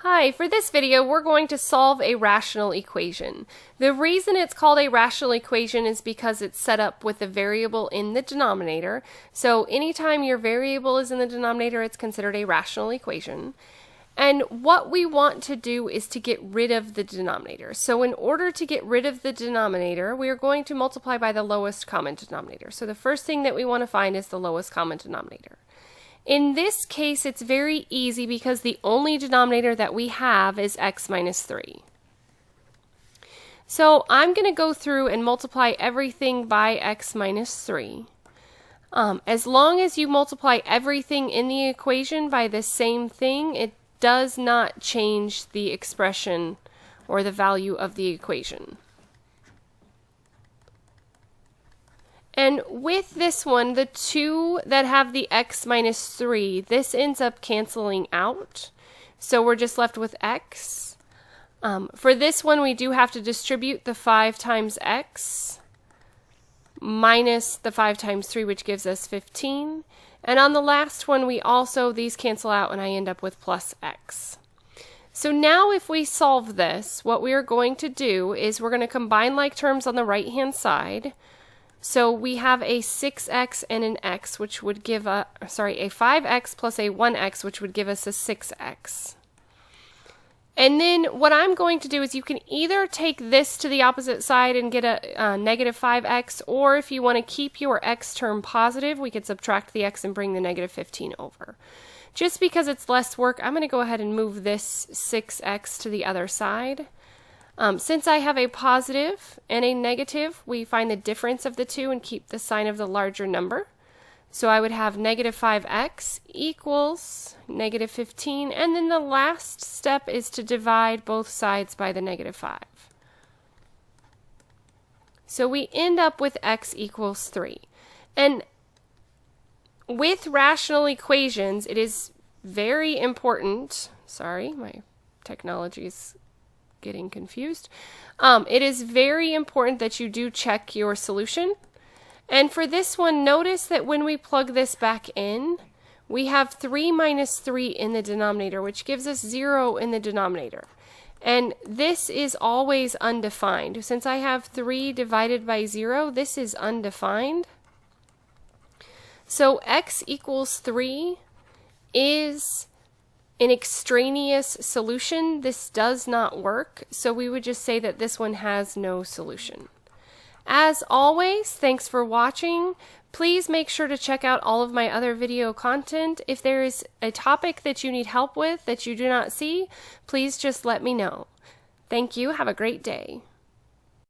Hi, for this video we're going to solve a rational equation. The reason it's called a rational equation is because it's set up with a variable in the denominator. So anytime your variable is in the denominator, it's considered a rational equation. And what we want to do is to get rid of the denominator. So in order to get rid of the denominator, we are going to multiply by the lowest common denominator. So the first thing that we want to find is the lowest common denominator. In this case, it's very easy because the only denominator that we have is x minus 3. So I'm going to go through and multiply everything by x minus 3. As long as you multiply everything in the equation by the same thing, it does not change the expression or the value of the equation. And with this one, the two that have the x minus 3, this ends up canceling out. So we're just left with x. For this one, we do have to distribute the 5 times x minus the 5 times 3, which gives us 15. And on the last one, these cancel out, and I end up with plus x. So now if we solve this, what we are going to do is we're going to combine like terms on the right-hand side. So we have a 6x and an x, which would give a 5x plus a 1x, which would give us a 6x. And then what I'm going to do is you can either take this to the opposite side and get a negative 5x, or if you want to keep your x term positive, we could subtract the x and bring the negative 15 over. Just because it's less work, I'm going to go ahead and move this 6x to the other side. Since I have a positive and a negative, we find the difference of the two and keep the sign of the larger number. So I would have negative 5x equals negative 15, and then the last step is to divide both sides by the negative 5. So we end up with x equals 3. And with rational equations, it is very important, sorry, my technology is getting confused. It is very important that you do check your solution. And for this one, notice that when we plug this back in, we have 3 minus 3 in the denominator, which gives us 0 in the denominator. And this is always undefined. Since I have 3 divided by 0, this is undefined. So x equals 3 is an extraneous solution. This does not work, so we would just say that this one has no solution. As always, thanks for watching. Please make sure to check out all of my other video content. If there is a topic that you need help with that you do not see, please just let me know. Thank you. Have a great day.